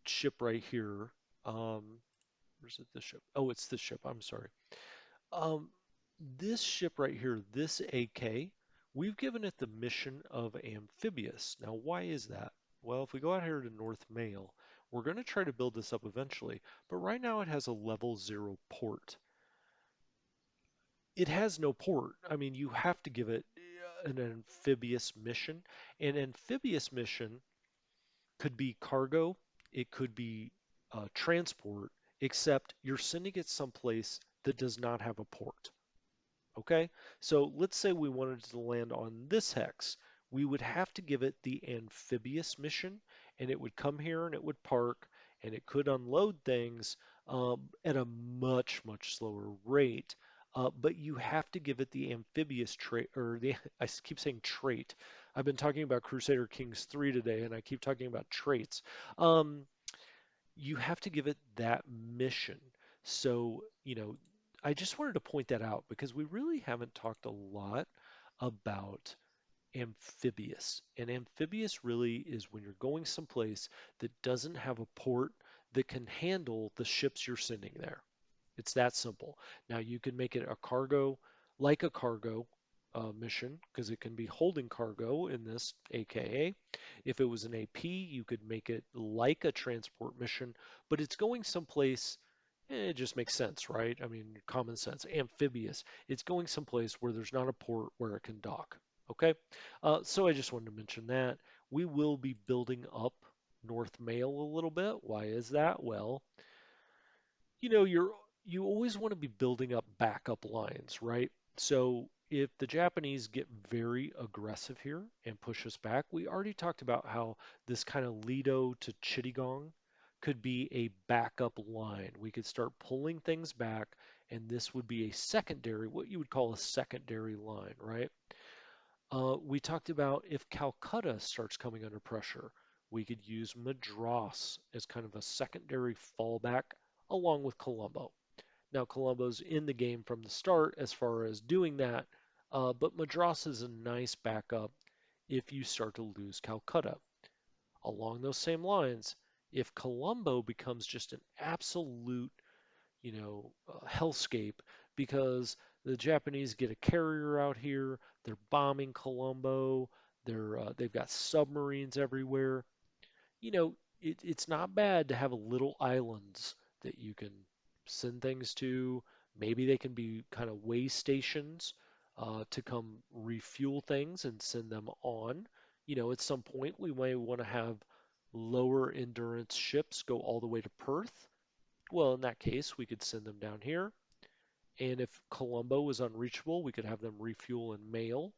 ship right here, where's it? This ship? Oh, it's this ship. I'm sorry. Um, this ship right here, this AK, we've given it the mission of Amphibious. Now, why is that? Well, if we go out here to North Mail, we're going to try to build this up eventually, but right now it has a level 0 port. It has no port. I mean, you have to give it an amphibious mission. An amphibious mission could be cargo, it could be transport, except you're sending it someplace that does not have a port. Okay, so let's say we wanted to land on this hex. We would have to give it the amphibious mission, and it would come here and it would park, and it could unload things at a much, much slower rate. But you have to give it the amphibious trait, or I keep saying trait. I've been talking about Crusader Kings 3 today, and I keep talking about traits. Um, you have to give it that mission. So, I just wanted to point that out because we really haven't talked a lot about amphibious. And amphibious really is when you're going someplace that doesn't have a port that can handle the ships you're sending there. It's that simple. Now you can make it a cargo, like a cargo mission, because it can be holding cargo in this AKA. If it was an AP, you could make it like a transport mission, but it's going someplace. It just makes sense, right? I mean, common sense. Amphibious. It's going someplace where there's not a port where it can dock. Okay, so I just wanted to mention that. We will be building up North Mail a little bit. Why is that? Well, you always want to be building up backup lines, right? So if the Japanese get very aggressive here and push us back, we already talked about how this kind of Lido to Chittagong could be a backup line. We could start pulling things back, and this would be a secondary, what you would call a secondary line, right? We talked about if Calcutta starts coming under pressure, we could use Madras as kind of a secondary fallback along with Colombo. Now, Colombo's in the game from the start as far as doing that, but Madras is a nice backup if you start to lose Calcutta. Along those same lines, if Colombo becomes just an absolute hellscape because the Japanese get a carrier out here, they're bombing Colombo, they've got submarines everywhere. It's not bad to have little islands that you can send things to. Maybe they can be kind of way stations to come refuel things and send them on. At some point we may want to have lower endurance ships go all the way to Perth. Well, in that case, we could send them down here. And if Colombo was unreachable, we could have them refuel in Mail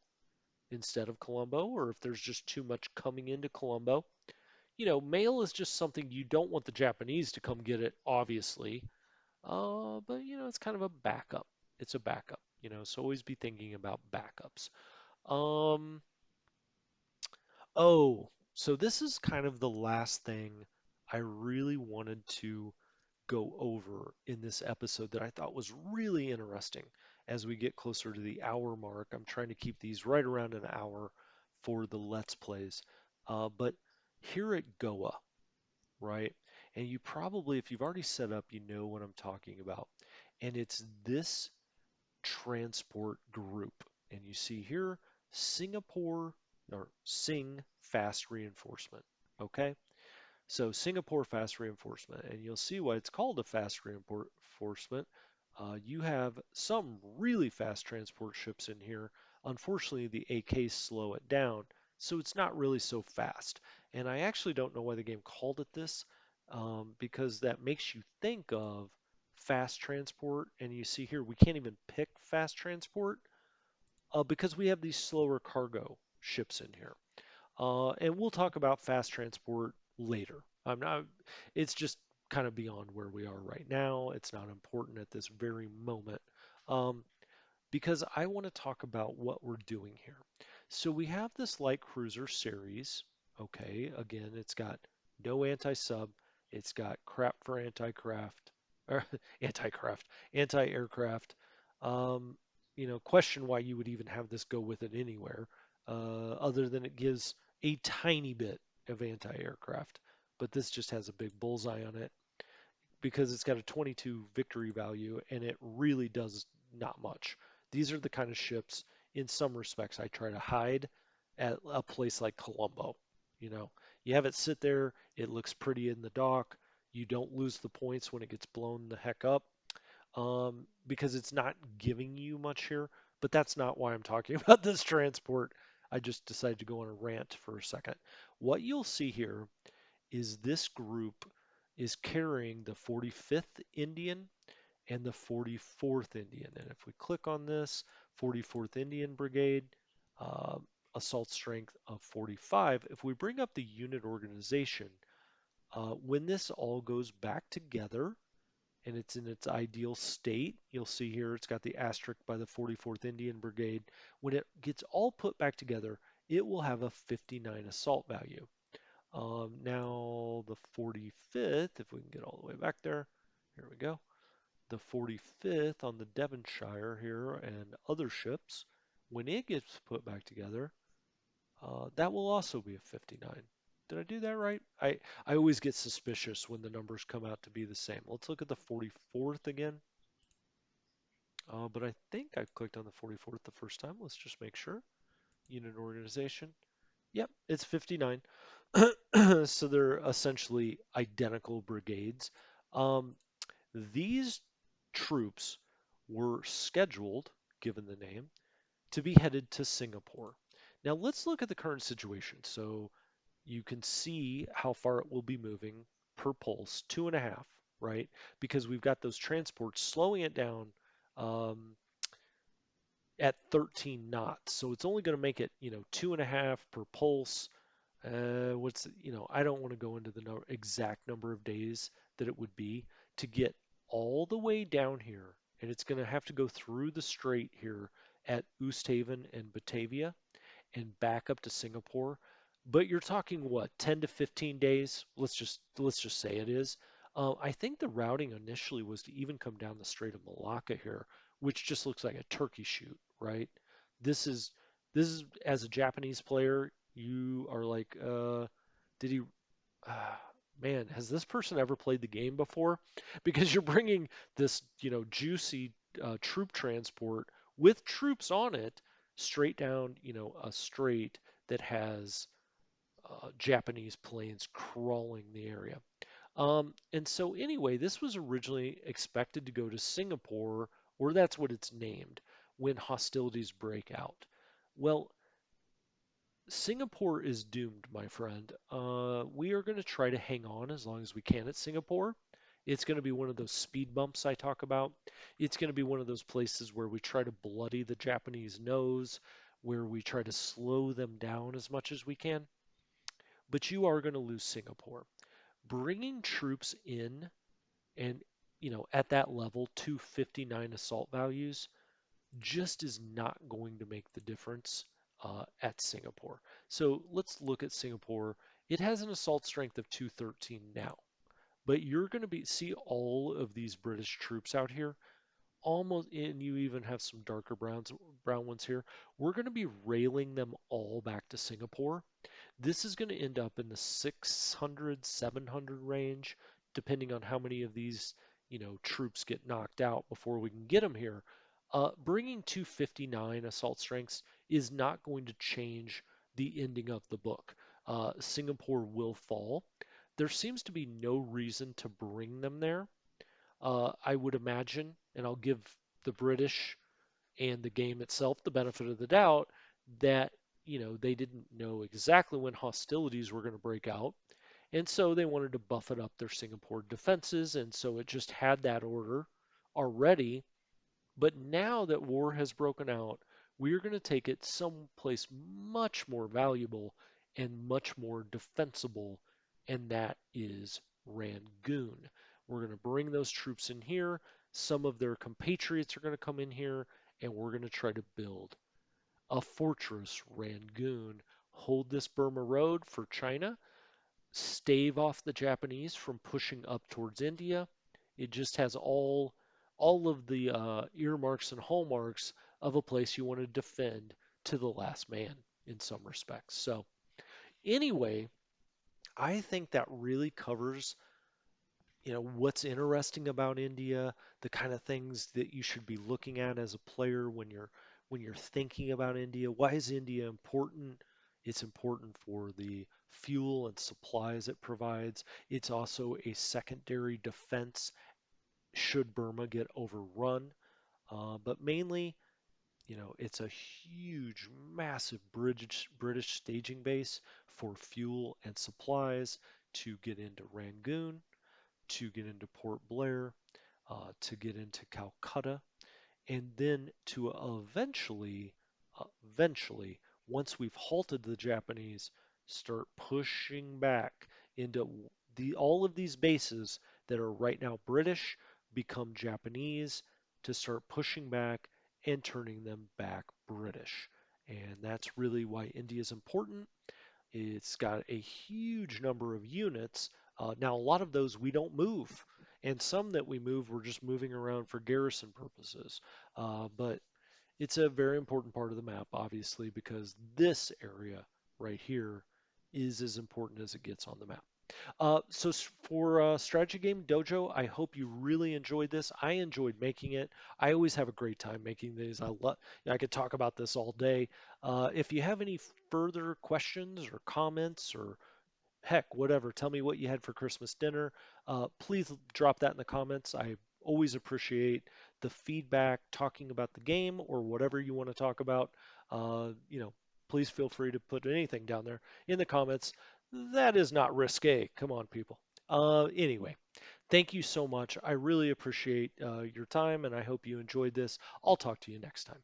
instead of Colombo. Or if there's just too much coming into Colombo, Mail is just something you don't want the Japanese to come get it, obviously. But it's kind of a backup. It's a backup, so always be thinking about backups. Um, so this is kind of the last thing I really wanted to go over in this episode that I thought was really interesting as we get closer to the hour mark. I'm trying to keep these right around an hour for the Let's Plays. But here at Goa, right? And you probably, if you've already set up, you know what I'm talking about. And it's this transport group. And you see here, Singapore or Sing Fast Reinforcement. Okay? So Singapore fast reinforcement, and you'll see why it's called a fast reinforcement. You have some really fast transport ships in here. Unfortunately, the AKs slow it down, so it's not really so fast. And I actually don't know why the game called it this, because that makes you think of fast transport. And you see here, we can't even pick fast transport because we have these slower cargo ships in here. And we'll talk about fast transport later. I'm not, it's just kind of beyond where we are right now. It's not important at this very moment. Um, because I want to talk about what we're doing here. So we have this light cruiser series. Okay, again, it's got no anti-sub. It's got crap for anti-craft, or anti-craft, anti-aircraft. Um, question why you would even have this go with it anywhere, other than it gives a tiny bit of anti-aircraft. But this just has a big bullseye on it because it's got a 22 victory value and it really does not much. These are the kind of ships, in some respects, I try to hide at a place like Colombo. You know, you have it sit there, it looks pretty in the dock, you don't lose the points when it gets blown the heck up because it's not giving you much here. But that's not why I'm talking about this transport. I just decided to go on a rant for a second. What you'll see here is this group is carrying the 45th Indian and the 44th Indian. And if we click on this, 44th Indian Brigade, uh, assault strength of 45. If we bring up the unit organization, when this all goes back together and it's in its ideal state, you'll see here it's got the asterisk by the 44th Indian Brigade. When it gets all put back together, it will have a 59 assault value. Now the 45th, if we can get all the way back there, here we go. The 45th on the Devonshire here and other ships, when it gets put back together, that will also be a 59. Did I do that right? I always get suspicious when the numbers come out to be the same. Let's look at the 44th again. But I think I clicked on the 44th the first time. Let's just make sure. Unit organization. Yep, it's 59. So they're essentially identical brigades. Um, these troops were scheduled, given the name, to be headed to Singapore. Now let's look at the current situation. So you can see how far it will be moving per pulse, 2.5, right? Because we've got those transports slowing it down um, at 13 knots. So it's only going to make it, 2.5 per pulse. I don't want to go into the exact number of days that it would be to get all the way down here. And it's going to have to go through the strait here at Oosthaven and Batavia and back up to Singapore. But you're talking what, 10 to 15 days? Let's just say it is. I think the routing initially was to even come down the Strait of Malacca here, which just looks like a turkey shoot, right? This is as a Japanese player, you are like, did he? Uh, man, has this person ever played the game before? Because you're bringing this, juicy troop transport with troops on it straight down, a strait that has Japanese planes crawling the area. And so, anyway, this was originally expected to go to Singapore, or that's what it's named, when hostilities break out. Well, Singapore is doomed, my friend. We are going to try to hang on as long as we can at Singapore. It's going to be one of those speed bumps I talk about. It's going to be one of those places where we try to bloody the Japanese nose, where we try to slow them down as much as we can. But you are going to lose Singapore. Bringing troops in and, at that level, 259 assault values just is not going to make the difference at Singapore. So let's look at Singapore. It has an assault strength of 213 now, but you're going to see all of these British troops out here. Almost, and you even have some darker brown ones here. We're going to be railing them all back to Singapore. This is going to end up in the 600, 700 range, depending on how many of these, troops get knocked out before we can get them here. Bringing 259 assault strengths is not going to change the ending of the book. Singapore will fall. there seems to be no reason to bring them there. I would imagine, and I'll give the British and the game itself the benefit of the doubt that they didn't know exactly when hostilities were going to break out, and so they wanted to buffet up their Singapore defenses, and so it just had that order already. But now that war has broken out, we're going to take it someplace much more valuable and much more defensible, and that is Rangoon. We're going to bring those troops in here. Some of their compatriots are going to come in here, and we're going to try to build a fortress, Rangoon, hold this Burma Road for China, stave off the Japanese from pushing up towards India. It just has all of the earmarks and hallmarks of a place you want to defend to the last man in some respects. So anyway, I think that really covers what's interesting about India, the kind of things that you should be looking at as a player when you're thinking about India. Why is India important? It's important for the fuel and supplies it provides. It's also a secondary defense should Burma get overrun. But mainly, it's a huge, massive British staging base for fuel and supplies to get into Rangoon, to get into Port Blair, to get into Calcutta, and then to eventually, once we've halted the Japanese, start pushing back into all of these bases that are right now British, become Japanese, to start pushing back and turning them back British. And that's really why India is important. It's got a huge number of units. Now, a lot of those we don't move, and some that we move, we're just moving around for garrison purposes. But it's a very important part of the map, obviously, because this area right here is as important as it gets on the map. So for Strategy Game Dojo, I hope you really enjoyed this. I enjoyed making it. I always have a great time making these. I could talk about this all day. If you have any further questions or comments or heck, whatever, tell me what you had for Christmas dinner. Please drop that in the comments. I always appreciate the feedback, talking about the game or whatever you want to talk about. Uh, you know, Please feel free to put anything down there in the comments. That is not risque. Come on, people. Anyway, thank you so much. I really appreciate your time and I hope you enjoyed this. I'll talk to you next time.